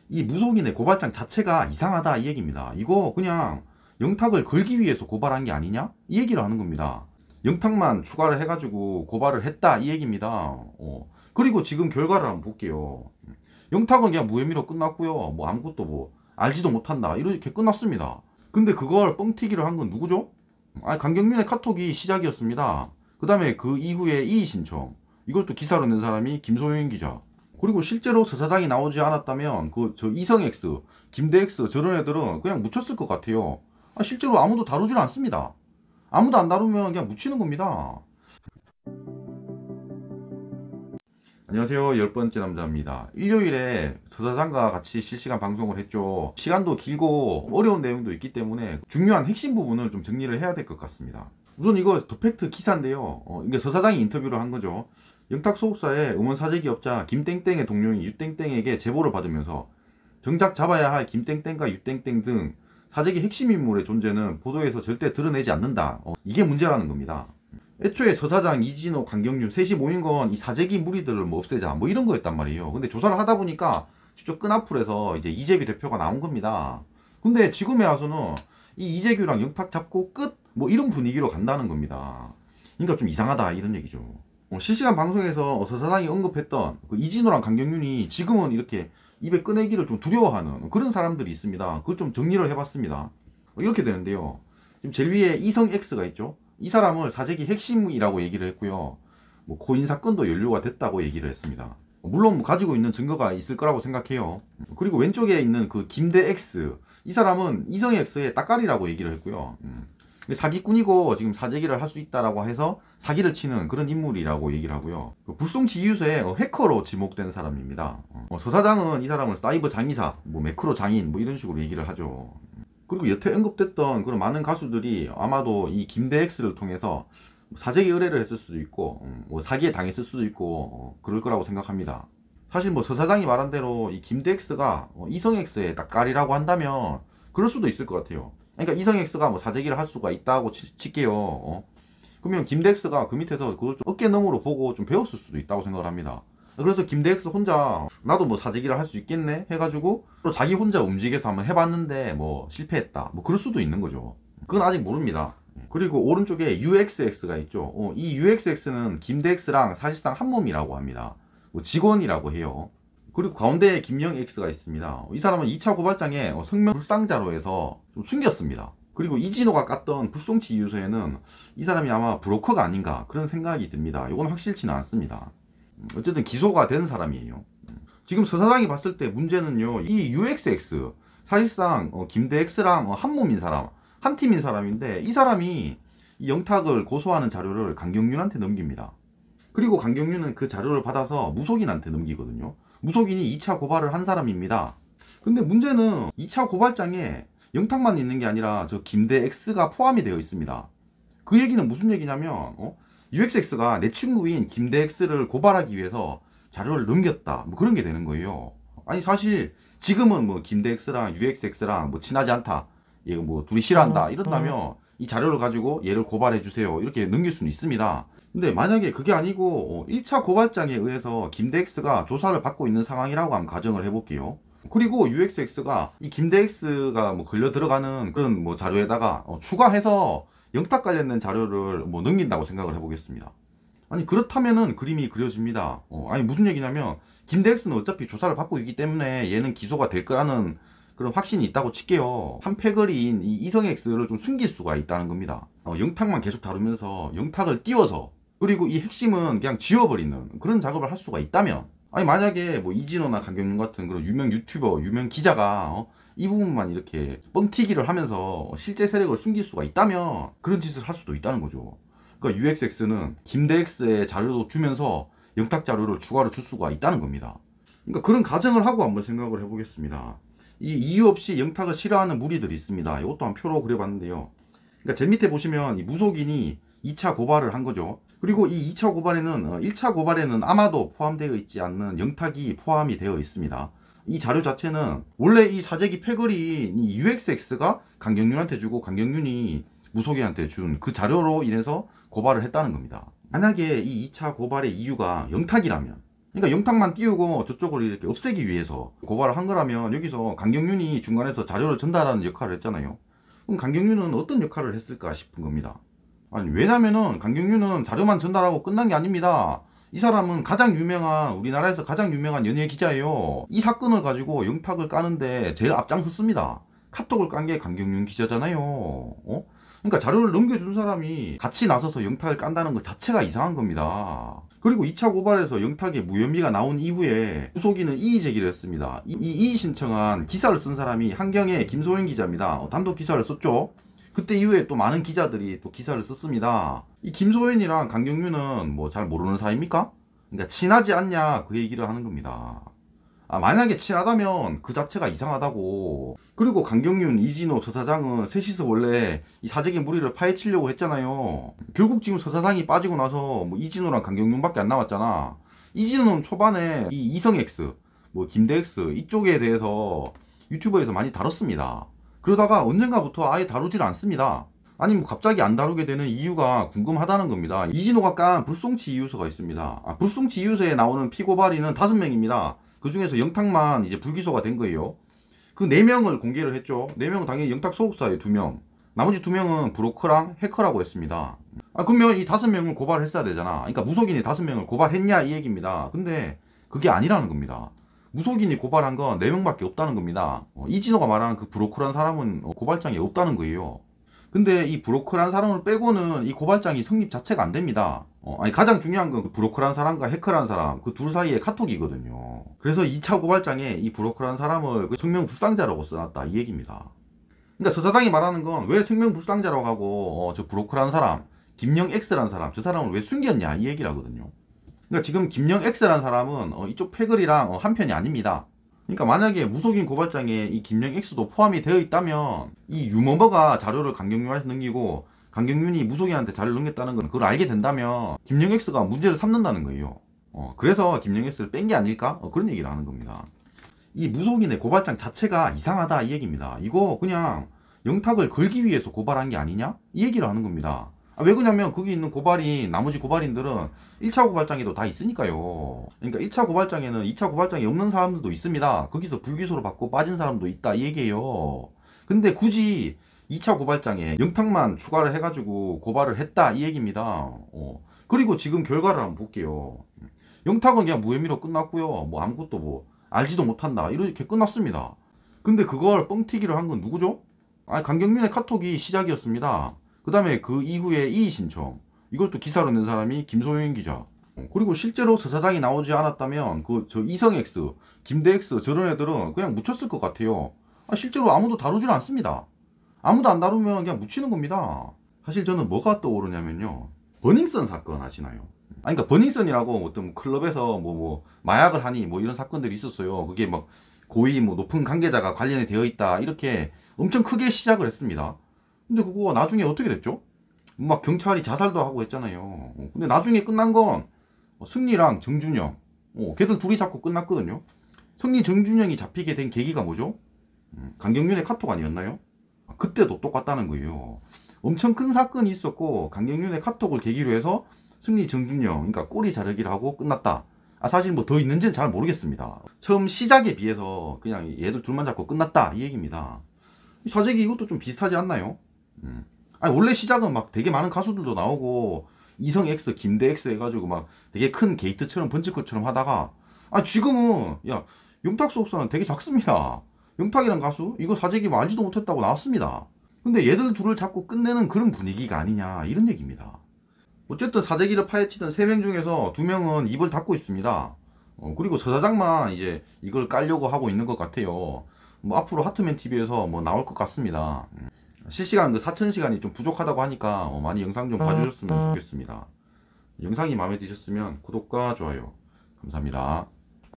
이 무속인의 고발장 자체가 이상하다 이 얘기입니다. 이거 그냥 영탁을 걸기 위해서 고발한 게 아니냐? 이 얘기를 하는 겁니다. 영탁만 추가를 해가지고 고발을 했다 이 얘기입니다. 그리고 지금 결과를 한번 볼게요. 영탁은 그냥 무혐의로 끝났고요. 뭐 아무것도 뭐 알지도 못한다 이렇게 끝났습니다. 근데 그걸 뻥튀기를 한 건 누구죠? 강경민의 카톡이 시작이었습니다. 그 다음에 그 이후에 이의 신청, 이걸 또 기사로 낸 사람이 김소영 기자. 그리고 실제로 서사장이 나오지 않았다면 저 이성 X, 김대 X 저런 애들은 그냥 묻혔을 것 같아요. 실제로 아무도 다루질 않습니다. 아무도 안 다루면 그냥 묻히는 겁니다. 안녕하세요. 10번째 남자입니다. 일요일에 서사장과 같이 실시간 방송을 했죠. 시간도 길고 어려운 내용도 있기 때문에 중요한 핵심 부분을 좀 정리를 해야 될 것 같습니다. 우선 이거 더 팩트 기사인데요. 이게 서사장이 인터뷰를 한 거죠. 영탁 소속사의 음원 사재기업자 김땡땡의 동료인 유땡땡에게 제보를 받으면서 정작 잡아야 할 김땡땡과 유땡땡 등 사재기 핵심 인물의 존재는 보도에서 절대 드러내지 않는다. 이게 문제라는 겁니다. 애초에 서사장, 이진호, 강경윤 셋이 모인 건 이 사재기 무리들을 뭐 없애자 뭐 이런 거였단 말이에요. 근데 조사를 하다 보니까 직접 끈앞풀에서 이제 이재규 대표가 나온 겁니다. 근데 지금에 와서는 이 이재규랑 영탁 잡고 끝 뭐 이런 분위기로 간다는 겁니다. 그러니까 좀 이상하다 이런 얘기죠. 실시간 방송에서 서사장이 언급했던 그 이진호랑 강경윤이 지금은 이렇게 입에 꺼내기를 좀 두려워하는 그런 사람들이 있습니다. 그걸 좀 정리를 해봤습니다. 이렇게 되는데요. 지금 제일 위에 이성 X가 있죠. 이 사람을 사재기 핵심이라고 얘기를 했고요. 뭐 코인 사건도 연루가 됐다고 얘기를 했습니다. 물론 뭐 가지고 있는 증거가 있을 거라고 생각해요. 그리고 왼쪽에 있는 그 김대 X, 이 사람은 이성 X의 따까리라고 얘기를 했고요. 사기꾼이고 지금 사재기를 할 수 있다라고 해서 사기를 치는 그런 인물이라고 얘기를 하고요. 불송지휘소의 해커로 지목된 사람입니다. 서 사장은 이 사람을 사이버 장의사, 뭐 매크로 장인 뭐 이런 식으로 얘기를 하죠. 그리고 여태 언급됐던 그런 많은 가수들이 아마도 이 김대 X를 통해서 사재기 의뢰를 했을 수도 있고 뭐 사기에 당했을 수도 있고 그럴 거라고 생각합니다. 사실 뭐 서 사장이 말한 대로 이 김대 X가 이성 X의 따까리라고 한다면 그럴 수도 있을 것 같아요. 그러니까 이성 X가 뭐 사재기를 할 수가 있다고 칠게요. 그러면 김대 X가 그 밑에서 그걸 좀 어깨너머로 보고 좀 배웠을 수도 있다고 생각을 합니다. 그래서 김대 X 혼자 나도 뭐 사재기를 할 수 있겠네 해가지고 또 자기 혼자 움직여서 한번 해봤는데 뭐 실패했다 뭐 그럴 수도 있는 거죠. 그건 아직 모릅니다. 그리고 오른쪽에 UXX가 있죠. 이 UXX는 김대 X랑 사실상 한 몸이라고 합니다. 뭐 직원이라고 해요. 그리고 가운데에 김영 X가 있습니다. 이 사람은 2차 고발장에 성명 불상자로 해서 좀 숨겼습니다. 그리고 이진호가 깠던 불송치 이유서에는 이 사람이 아마 브로커가 아닌가 그런 생각이 듭니다. 이건 확실치는 않습니다. 어쨌든 기소가 된 사람이에요. 지금 서 사장이 봤을 때 문제는요, 이 UXX 사실상 김대 X랑 한 몸인 사람, 한 팀인 사람인데 이 사람이 이 영탁을 고소하는 자료를 강경윤한테 넘깁니다. 그리고 강경윤은 그 자료를 받아서 무속인한테 넘기거든요. 무속인이 2차 고발을 한 사람입니다. 근데 문제는 2차 고발장에 영탁만 있는 게 아니라 저 김대 X가 포함이 되어 있습니다. 그 얘기는 무슨 얘기냐면 UXX가 내 친구인 김대 X를 고발하기 위해서 자료를 넘겼다 뭐 그런 게 되는 거예요. 아니 사실 지금은 뭐 김대 X랑 UXX랑 뭐 친하지 않다, 얘가 뭐 둘이 싫어한다 이런다면 이 자료를 가지고 얘를 고발해 주세요 이렇게 넘길 수는 있습니다. 근데 만약에 그게 아니고 1차 고발장에 의해서 김대 X가 조사를 받고 있는 상황이라고 한번 가정을 해볼게요. 그리고 UXX가 이 김대 X가 뭐 걸려 들어가는 그런 뭐 자료에다가 추가해서 영탁 관련된 자료를 뭐 넘긴다고 생각을 해보겠습니다. 아니 그렇다면은 그림이 그려집니다. 아니 무슨 얘기냐면 김대 X는 어차피 조사를 받고 있기 때문에 얘는 기소가 될 거라는 그런 확신이 있다고 칠게요. 한 패거리인 이 이성 X를 좀 숨길 수가 있다는 겁니다. 영탁만 계속 다루면서 영탁을 띄워서, 그리고 이 핵심은 그냥 지워버리는 그런 작업을 할 수가 있다면, 아니 만약에 뭐 이진호나 강경윤 같은 그런 유명 유튜버, 유명 기자가 이 부분만 이렇게 뻥튀기를 하면서 실제 세력을 숨길 수가 있다면 그런 짓을 할 수도 있다는 거죠. 그러니까 UXX는 김대 X의 자료도 주면서 영탁 자료를 추가로 줄 수가 있다는 겁니다. 그러니까 그런 가정을 하고 한번 생각을 해보겠습니다. 이 이유 없이 영탁을 싫어하는 무리들이 있습니다. 이것도 한 표로 그려봤는데요. 그러니까 제 밑에 보시면 이 무속인이 2차 고발을 한 거죠. 그리고 이 2차 고발에는 1차 고발에는 아마도 포함되어 있지 않는 영탁이 포함이 되어 있습니다. 이 자료 자체는 원래 이 사재기 패거리인 이 UXX가 강경윤한테 주고 강경윤이 무속인한테 준 그 자료로 인해서 고발을 했다는 겁니다. 만약에 이 2차 고발의 이유가 영탁이라면 그러니까 영탁만 띄우고 저쪽을 이렇게 없애기 위해서 고발을 한 거라면 여기서 강경윤이 중간에서 자료를 전달하는 역할을 했잖아요. 그럼 강경윤은 어떤 역할을 했을까 싶은 겁니다. 아니, 왜냐면은 강경윤은 자료만 전달하고 끝난 게 아닙니다. 이 사람은 우리나라에서 가장 유명한 연예 기자예요. 이 사건을 가지고 영탁을 까는데 제일 앞장섰습니다. 카톡을 깐 게 강경윤 기자잖아요. 그러니까 자료를 넘겨준 사람이 같이 나서서 영탁을 깐다는 것 자체가 이상한 겁니다. 그리고 2차 고발에서 영탁의 무혐의가 나온 이후에 무속인은 이의 제기를 했습니다. 이 이의 신청한 기사를 쓴 사람이 한경의 김소연 기자입니다. 단독 기사를 썼죠. 그때 이후에 또 많은 기자들이 또 기사를 썼습니다. 이 김소연이랑 강경윤은 뭐 잘 모르는 사이입니까? 그러니까 친하지 않냐 그 얘기를 하는 겁니다. 만약에 친하다면 그 자체가 이상하다고. 그리고 강경윤, 이진호, 서 사장은 셋이서 원래 이 사적인 무리를 파헤치려고 했잖아요. 결국 지금 서 사장이 빠지고 나서 뭐 이진호랑 강경윤밖에 안 남았잖아. 이진호는 초반에 이 이성X, 뭐 김대X 이쪽에 대해서 유튜버에서 많이 다뤘습니다. 그러다가 언젠가부터 아예 다루질 않습니다. 아니 뭐 갑자기 안 다루게 되는 이유가 궁금하다는 겁니다. 이진호가 깐 불송치 이유서가 있습니다. 불송치 이유서에 나오는 피고발인은 5명입니다. 그 중에서 영탁만 이제 불기소가 된 거예요. 그 4명을 공개를 했죠. 4명은 당연히 영탁 소속사의 2명. 나머지 2명은 브로커랑 해커라고 했습니다. 그러면 이 5명을 고발했어야 되잖아. 그러니까 무속인이 5명을 고발했냐 이 얘기입니다. 근데 그게 아니라는 겁니다. 무속인이 고발한 건 4명밖에 없다는 겁니다. 이진호가 말하는 그 브로커라는 사람은 고발장이 없다는 거예요. 근데 이 브로커라는 사람을 빼고는 이 고발장이 성립 자체가 안 됩니다. 가장 중요한 건 그 브로커라는 사람과 해커라는 사람, 그 둘 사이의 카톡이거든요. 그래서 2차 고발장에 이 브로커라는 사람을 그 성명불상자라고 써놨다 이 얘기입니다. 그러니까 서 사장이 말하는 건 왜 성명불상자라고 하고 저 브로커라는 사람, 김영X라는 사람, 저 사람을 왜 숨겼냐 이 얘기를 하거든요. 그러니까 지금 김영X라는 사람은 이쪽 패거리랑 한편이 아닙니다. 그러니까 만약에 무속인 고발장에 이 김영X도 포함이 되어 있다면 이 유머버가 자료를 강경윤한테 넘기고 강경윤이 무속인한테 자료를 넘겼다는 건 그걸 알게 된다면 김영X가 문제를 삼는다는 거예요. 그래서 김영X를 뺀 게 아닐까? 그런 얘기를 하는 겁니다. 이 무속인의 고발장 자체가 이상하다 이 얘기입니다. 이거 그냥 영탁을 걸기 위해서 고발한 게 아니냐? 이 얘기를 하는 겁니다. 왜 그러냐면 거기 있는 나머지 고발인들은 1차 고발장에도 다 있으니까요. 그러니까 1차 고발장에는 2차 고발장이 없는 사람들도 있습니다. 거기서 불기소를 받고 빠진 사람도 있다 이 얘기예요. 근데 굳이 2차 고발장에 영탁만 추가를 해가지고 고발을 했다 이 얘기입니다. 그리고 지금 결과를 한번 볼게요. 영탁은 그냥 무혐의로 끝났고요. 뭐 아무것도 뭐 알지도 못한다 이렇게 끝났습니다. 근데 그걸 뻥튀기를 한 건 누구죠? 강경윤의 카톡이 시작이었습니다. 그 다음에 그 이후에 이의 신청, 이걸 또 기사로 낸 사람이 김소연 기자. 그리고 실제로 서 사장이 나오지 않았다면 저 이성X, 김대X 저런 애들은 그냥 묻혔을 것 같아요. 실제로 아무도 다루질 않습니다. 아무도 안 다루면 그냥 묻히는 겁니다. 사실 저는 뭐가 떠오르냐면요, 버닝썬 사건 아시나요? 그러니까 버닝썬이라고 어떤 클럽에서 뭐 마약을 하니 뭐 이런 사건들이 있었어요. 그게 막 고위 뭐 높은 관계자가 관련이 되어 있다 이렇게 엄청 크게 시작을 했습니다. 근데 그거 나중에 어떻게 됐죠? 막 경찰이 자살도 하고 했잖아요. 근데 나중에 끝난 건 승리랑 정준영, 걔들 둘이 잡고 끝났거든요. 승리, 정준영이 잡히게 된 계기가 뭐죠? 강경윤의 카톡 아니었나요? 그때도 똑같다는 거예요. 엄청 큰 사건이 있었고 강경윤의 카톡을 계기로 해서 승리, 정준영, 그러니까 꼬리 자르기를 하고 끝났다. 사실 뭐 더 있는지는 잘 모르겠습니다. 처음 시작에 비해서 그냥 얘들 둘만 잡고 끝났다 이 얘기입니다. 사재기 이것도 좀 비슷하지 않나요? 원래 시작은 막 되게 많은 가수들도 나오고 이성X, 김대X 해가지고 막 되게 큰 게이트처럼 번쩍것처럼 하다가 지금은 야 영탁 소속사는 되게 작습니다. 영탁이란 가수 이거 사재기 뭐 알지도 못했다고 나왔습니다. 근데 얘들 둘을 잡고 끝내는 그런 분위기가 아니냐 이런 얘기입니다. 어쨌든 사재기를 파헤치던 3명 중에서 2명은 입을 닫고 있습니다. 그리고 서 사장만 이제 이걸 깔려고 하고 있는 것 같아요. 뭐 앞으로 하트맨 TV에서 뭐 나올 것 같습니다. 실시간 그 4000시간이 좀 부족하다고 하니까 많이 영상 좀 봐주셨으면 좋겠습니다. 영상이 마음에 드셨으면 구독과 좋아요 감사합니다.